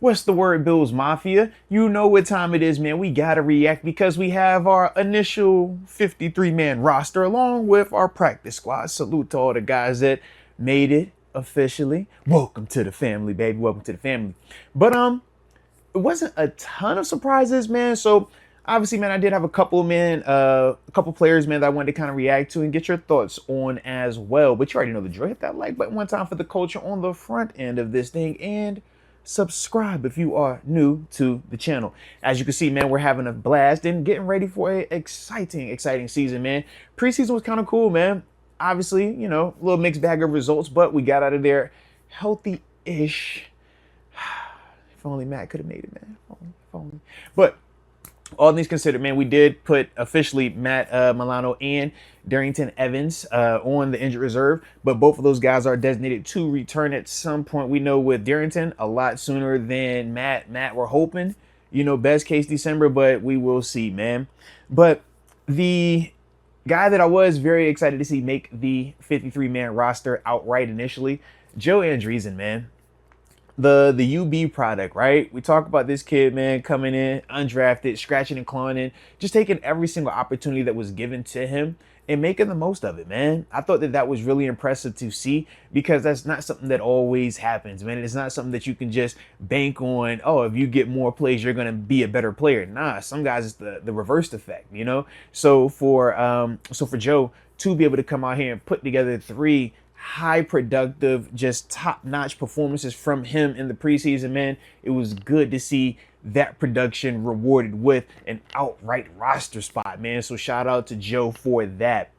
What's the word, Bills Mafia? You know what time it is, man. We gotta react because we have our initial 53-man roster along with our practice squad. Salute to all the guys that made it officially. Welcome to the family, baby. Welcome to the family. But it wasn't a ton of surprises, man. So obviously, man, I did have a couple, man, a couple players, man, that I wanted to kind of react to and get your thoughts on as well. But you already know the drill. Hit that like button one time for the culture on the front end of this thing, and subscribe if you are new to the channel. As you can see, man, we're having a blast and getting ready for a exciting season, man. Preseason was kind of cool, man. Obviously, you know, a little mixed bag of results, but we got out of there healthy-ish. If only Matt could have made it, man. If only. But all things considered, man, we did put officially Matt Milano and Darrington Evans on the injured reserve, but both of those guys are designated to return at some point. We know with Darrington a lot sooner than Matt. We're hoping, you know, best case December, but we will see, man. But the guy that I was very excited to see make the 53-man roster outright initially, Joe Andreessen, man. The UB product, right? We talk about this kid, man, coming in undrafted, scratching and clawing, just taking every single opportunity that was given to him and making the most of it, man. I thought that was really impressive to see because that's not something that always happens, man. It's not something that you can just bank on. Oh, if you get more plays, you're gonna be a better player. Nah, some guys it's the reverse effect, you know. So for Joe to be able to come out here and put together three high productive, just top-notch performances from him in the preseason, man. It was good to see that production rewarded with an outright roster spot, man. So shout out to Joe for that.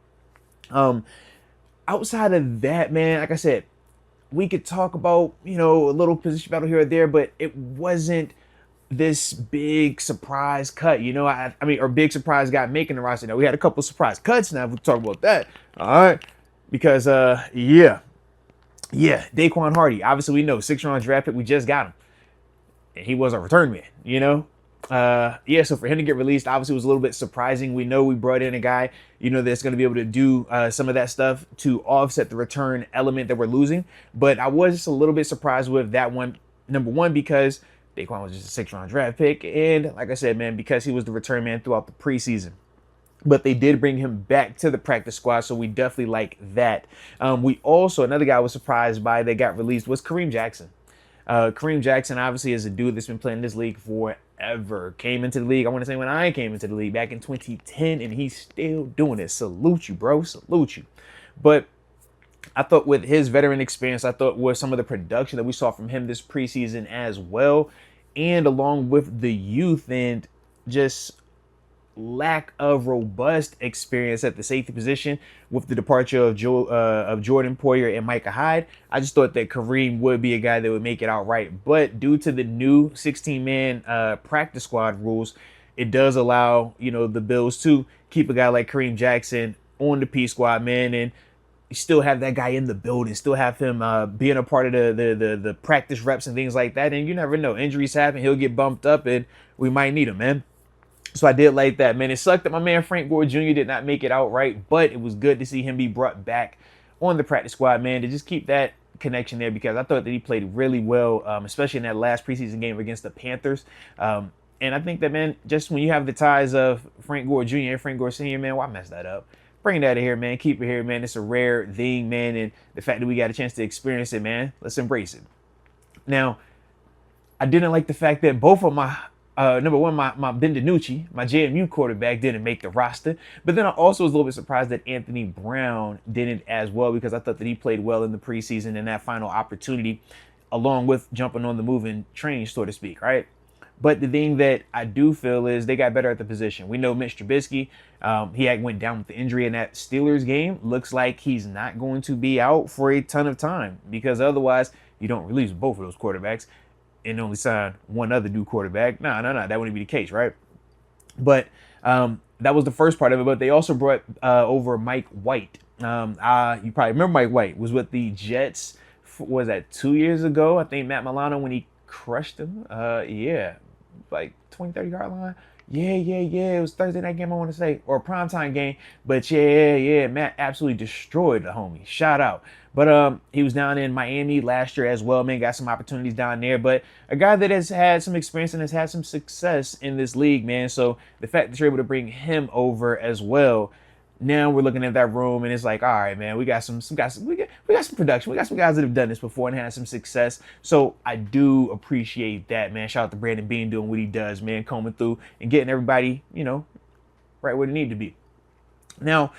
Outside of that, man, like I said, we could talk about, you know, a little position battle here or there, but it wasn't this big surprise cut, you know. I mean, or big surprise guy making the roster. Now we had a couple surprise cuts. Now we'll talk about that. All right. Because, yeah, Daquan Hardy, obviously we know 6th-round draft pick, we just got him. And he was a return man, you know? Yeah, so for him to get released, obviously was a little bit surprising. We know we brought in a guy, you know, that's going to be able to do some of that stuff to offset the return element that we're losing. But I was just a little bit surprised with that one, number one, because Daquan was just a 6th-round draft pick. And like I said, man, because he was the return man throughout the preseason. But they did bring him back to the practice squad, so we definitely like that. We also, another guy I was surprised by that got released was Kareem Jackson. Kareem Jackson obviously is a dude that's been playing this league forever. Came into the league, I want to say when I came into the league back in 2010, and he's still doing it. Salute you, bro. Salute you. But I thought with his veteran experience, I thought with some of the production that we saw from him this preseason as well, and along with the youth and just lack of robust experience at the safety position with the departure of Jordan Poyer and Micah Hyde, I just thought that Kareem would be a guy that would make it outright. But due to the new 16-man practice squad rules, it does allow, you know, the Bills to keep a guy like Kareem Jackson on the P squad, man, and still have that guy in the building, still have him being a part of the practice reps and things like that. And you never know, injuries happen, he'll get bumped up, and we might need him, man. So I did like that, man. It sucked that my man Frank Gore Jr. did not make it outright, but it was good to see him be brought back on the practice squad, man, to just keep that connection there because I thought that he played really well, especially in that last preseason game against the Panthers. And I think that, man, just when you have the ties of Frank Gore Jr. and Frank Gore Sr., man, why mess that up? Bring that in here, man. Keep it here, man. It's a rare thing, man, and the fact that we got a chance to experience it, man, let's embrace it. Now, I didn't like the fact that both of my number one, my Ben DiNucci, my JMU quarterback, didn't make the roster. But then I also was a little bit surprised that Anthony Brown didn't as well because I thought that he played well in the preseason and that final opportunity, along with jumping on the moving train, so to speak, right? But the thing that I do feel is they got better at the position. We know Mitch Trubisky, he went down with the injury in that Steelers game. Looks like he's not going to be out for a ton of time because otherwise you don't release both of those quarterbacks and only sign one other new quarterback. No, that wouldn't be the case, right? But that was the first part of it. But they also brought over Mike White. You probably remember Mike White was with the Jets. Was that 2 years ago? I think Matt Milano when he crushed him. Yeah, like 20, 30-yard line. Yeah. It was Thursday night game, I want to say, or a primetime game. But yeah. Matt absolutely destroyed the homie. Shout out. But he was down in Miami last year as well, man. Got some opportunities down there. But a guy that has had some experience and has had some success in this league, man. So the fact that you're able to bring him over as well, now we're looking at that room and it's like, all right, man, we got some guys, we got some production. We got some guys that have done this before and had some success. So I do appreciate that, man. Shout out to Brandon Bean doing what he does, man, combing through and getting everybody, right where they need to be. Now,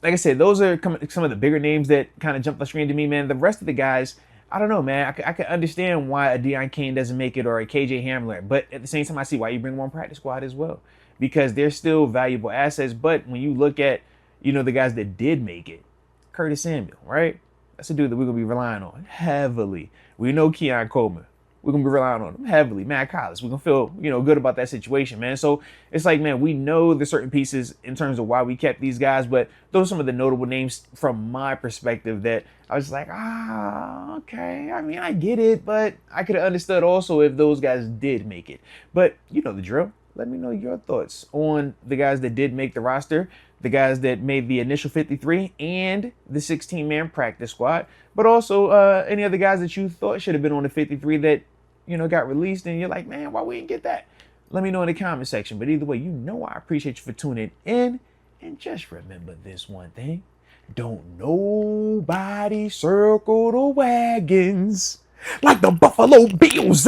like I said, those are some of the bigger names that kind of jumped the screen to me, man. The rest of the guys, I don't know, man. I can understand why a Deion Kane doesn't make it or a KJ Hamler, but at the same time, I see why you bring one practice squad as well, because they're still valuable assets. But when you look at, the guys that did make it, Curtis Samuel, right? That's a dude that we're gonna be relying on heavily. We know Keon Coleman. We're going to be relying on him heavily. Matt Collins, we're going to feel, good about that situation, man. So it's like, man, we know there's certain pieces in terms of why we kept these guys, but those are some of the notable names from my perspective that I was like, okay. I mean, I get it, but I could have understood also if those guys did make it. But you know the drill. Let me know your thoughts on the guys that did make the roster, the guys that made the initial 53 and the 16-man practice squad, but also any other guys that you thought should have been on the 53 that, got released and you're like, man, why we didn't get that? Let me know in the comment section. But either way, I appreciate you for tuning in. And just remember this one thing. Don't nobody circle the wagons like the Buffalo Bills.